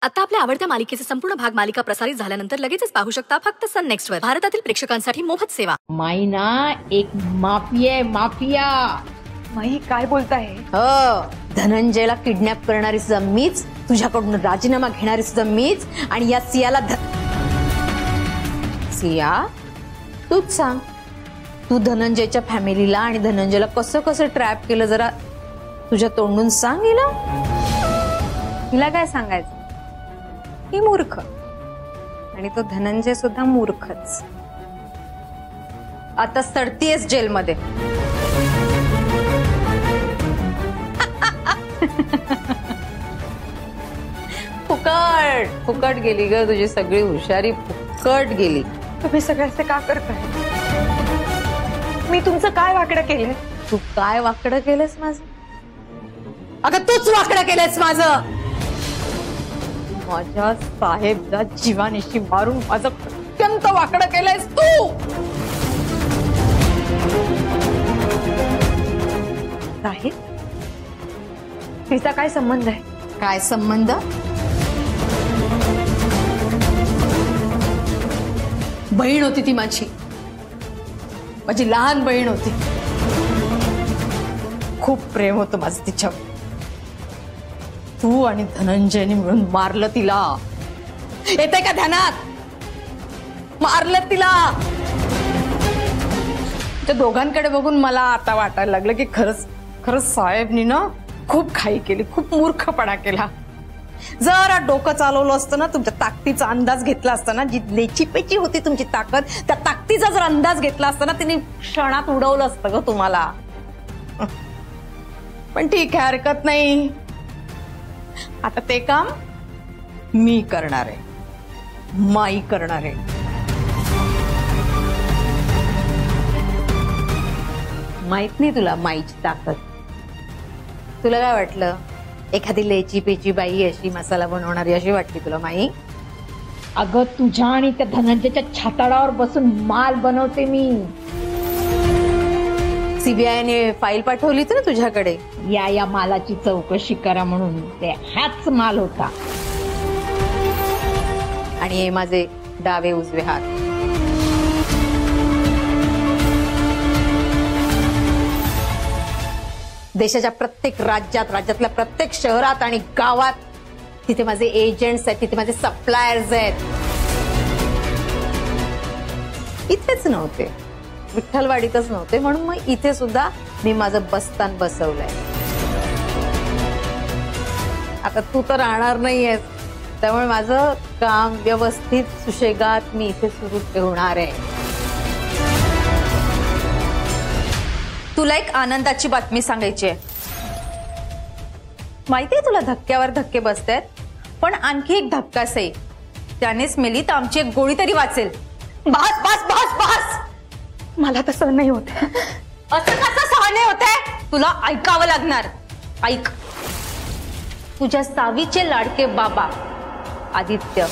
आता आपल्या आवडत्या मालिकेचे संपूर्ण भाग मालिका प्रसारित झाल्यानंतर लगेचच पाहू शकता फक्त सन नेक्स्ट वर। भारतातील प्रेक्षकांसाठी मोफत सेवा। माई ना एक माफिया आहे, माफिया। माई काय बोलताय? हो, धनंजयला किडनॅप करणारी सुद्धा मीच, तुझ्याकडून राजीनामा घेणारी सुद्धा मीच, आणि या सियाला सिया तूच सांग, तू धनंजयच्या फॅमिलीला आणि धनंजयला कसं कसं ट्रॅप केलं, जरा तुझ्या तोंडून सांग हिला। हिला काय सांगायचं? ही मूर्ख, आणि तो धनंजय सुद्धा मूर्खच। आता सडतीयस जेलमध्ये। फुकट फुकट गेली ग तुझी सगळी हुशारी, फुकट गेली। तुम्ही सगळ्याचे का करताय? मी तुमचं काय वाकडं केलंय? तू काय वाकडं केलंस माझं? अगं तूच वाकडं केलंस माझं। माझ्या साहेबला जीवानिशी मारून माझं अत्यंत वाकडं केलंयस तू। साहेब, तिचा काय संबंध आहे? काय संबंध? बहीण होती ती माझी लहान बहीण होती। खूप प्रेम होतं माझं तिच्यावर। तू आणि धनंजयने मिळून मारलं तिला। येते का ध्यानात? मारलं तिला। त्या दोघांकडे बघून मला आता वाटायला लागलं की खरंच खरंच साहेबनी ना खूप घाई केली, खूप मूर्खपणा केला। जरा डोकं चालवलं असतं ना, तुमच्या ताकदीचा अंदाज घेतला असता ना, जी लेचीपेची होती तुमची ताकद, त्या ताकदीचा जर अंदाज घेतला असता ना, तिने क्षणात उडवलं असतं ग तुम्हाला। पण ठीक आहे, हरकत नाही। आता ते काम मी करणार आहे, माई करणार आहे। माहित नाही तुला माईची ताकद? तुला काय वाटलं एखादी लेची पेची बाई अशी मसाला बनवणारी अशी वाटली तुला माई? अगं तुझ्या आणि त्या धनंजयच्या छाताडावर बसून माल बनवते मी। सीबीआयने फाईल पाठवली होती ना तुझ्याकडे, या मालाची चौकशी करा म्हणून। ते हाच माल होता, आणि हे माझे डावे उजवे हात। देशाच्या प्रत्येक राज्यातल्या प्रत्येक शहरात आणि गावात तिथे माझे एजंट्स आहेत, तिथे माझे सप्लायर्स आहेत। इथेच नव्हते, विठ्ठलवाडीतच नव्हते, म्हणून मग इथे सुद्धा मी माझं बस्तान बसवलंय। आता तू तर राहणार नाहीयेस, त्यामुळे माझं काम व्यवस्थित सुशेगात मी इथे सुरू ठेवणार आहे। तुला एक आनंदाची बातमी सांगायची आहे। माहितीये तुला धक्क्यावर धक्के बसतायत, पण आणखी एक धक्का आहे, त्यानेच मेली तर आमची एक गोळी तरी वाचेल। बस बस बस बस, मला तर सहन नाही होत। असं कसं सहन नाही होतंय? तुला ऐकावं लागणार। ऐक, तुझ्या सावीचे लाडके बाबा आदित्य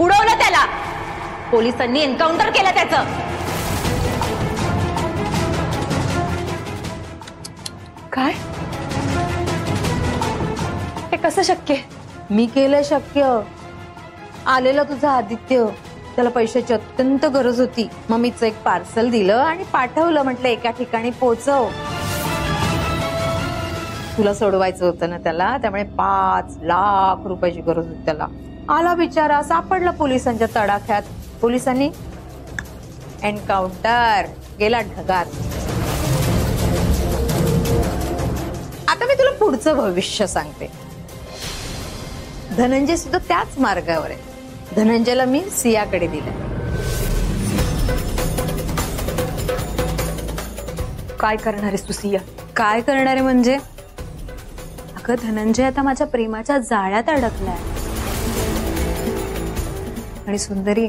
उडवलं त्याला, पोलिसांनी एन्काउंटर केलं त्याचं। काय? हे कसं शक्य? मी केलं शक्य। आलेला तुझा आदित्य, त्याला पैशाची अत्यंत गरज होती, मग मीच एक पार्सल दिलं आणि पाठवलं, म्हटलं एका ठिकाणी पोहोचव। तुला सोडवायचं होतं ना त्याला, त्यामुळे 5 लाख रुपयाची गरज होती त्याला। आला बिचारा, सापडला पोलिसांच्या तडाख्यात, पोलिसांनी एन्काउंटर, गेला ढगात। आता मी तुला पुढचं भविष्य सांगते। धनंजय सुद्धा त्याच मार्गावर आहे। धनंजयला मी सियाकडे दिलं। काय करणार आहेस तू सिया? काय करणार आहे म्हणजे? अगं धनंजय आता माझ्या प्रेमाच्या जाळ्यात अडकलाय, आणि सुंदरी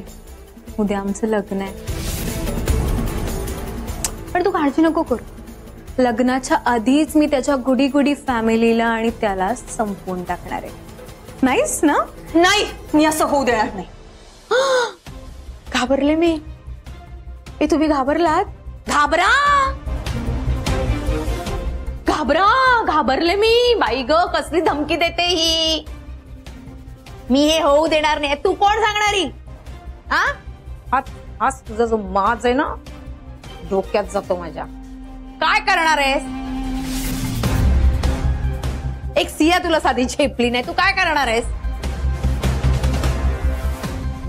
उद्या आमचं लग्न आहे। पण तू काळजी नको करू, लग्नाच्या आधीच मी त्याच्या गुडी गुडी फॅमिलीला आणि त्याला संपवून टाकणार आहे। नाहीस ना? नाही, मी असं होऊ देणार नाही। घाबरले मी। तुम्ही घाबरलात? घाबरा घाबरा, घाबरले मी। बाई ग, कसली धमकी देते ही। मी हे होऊ देणार नाही. तू कोण सांगणारी? आज तुझा जो माज आहे ना डोक्यात जातो माझ्या. काय करणार आहेस? एक सिया तुला साधी झेपली नाही, तू काय करणार आहेस?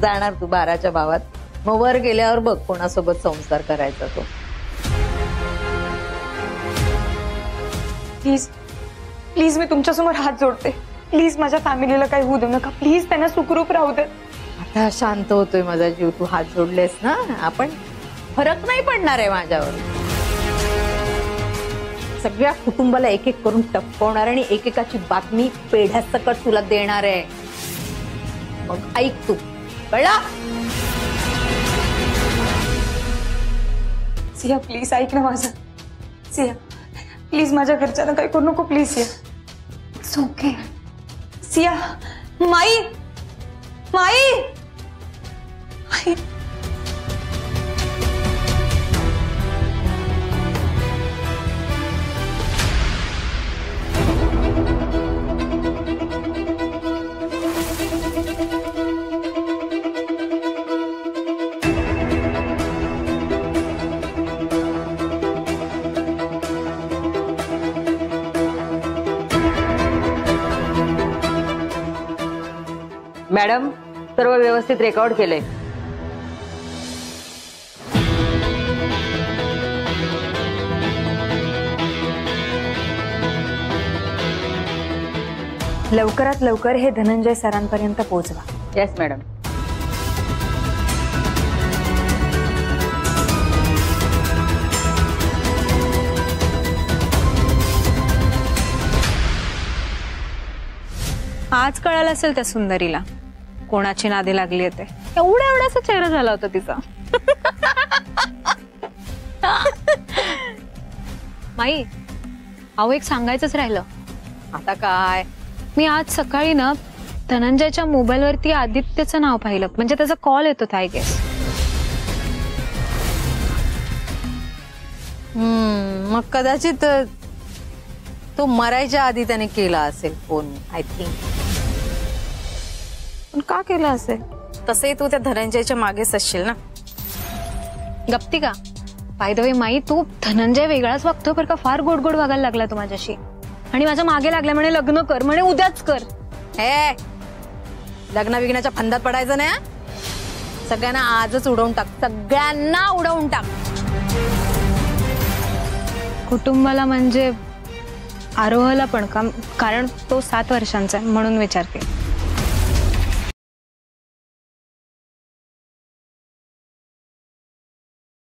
जाणार तू 12च्या भावात, मग वर गेल्यावर बघ कोणासोबत संसार करायचा तो. प्लीज प्लीज मी तुमच्यासमोर हात जोडते. प्लीज माझ्या फॅमिलीला काही होऊ देऊ नका. प्लीज त्यांना सुखरूप राहू दे. आता शांत होतोय माझा जीव. तू हात जोडलेस ना, आपण फरक नाही पडणार आहे माझ्यावर. सगळ्या कुटुंबाला एक एक करून टपकवणार आणि एकेकाची बातमी पेढ्यासकट तुला देणार आहे. मग ऐक तू, कळला? सिया प्लीज ऐक ना माझं. सिया प्लीज माझ्या घरच्यांना काही करू नको. Please Siya. It's okay. Siya. माई माई माई. मॅडम, सर्व व्यवस्थित रेकॉर्ड केलंय. लवकरात लवकर हे धनंजय सरांपर्यंत पोहोचवा. Yes madam. आज कळालं असेल त्या सुंदरीला कोणाची नादी लागली आहे ते. एवढासा चेहरा झाला होता तिचा. माई, अहो एक सांगायचंच राहिलं. आता काय? मी आज सकाळी ना धनंजयच्या मोबाईलवरती आदित्यचं नाव पाहिलं. म्हणजे त्याचा कॉल येतो आय गेस. मग कदाचित तो मरायच्या आधी त्याने केला असेल फोन. I think. पण का केलं असेल? तसंही तू त्या धनंजयच्या मागेच असशील ना. गप्ती का? बाय द वे माई, तू धनंजय वेगळाच वागतो बरं का. फार गोड गोड वागायला लागला तो माझ्याशी. आणि माझ्या मागे लागल्या म्हणे लग्न कर, म्हणे उद्याच कर. हे लग्न विग्नाच्या फंदात पडायचं नाही. सगळ्यांना आजच उडवून टाक. सगळ्यांना उडवून टाक. कुटुंबाला म्हणजे आरोहला पण का? कारण तो 7 वर्षांचा आहे म्हणून विचारते.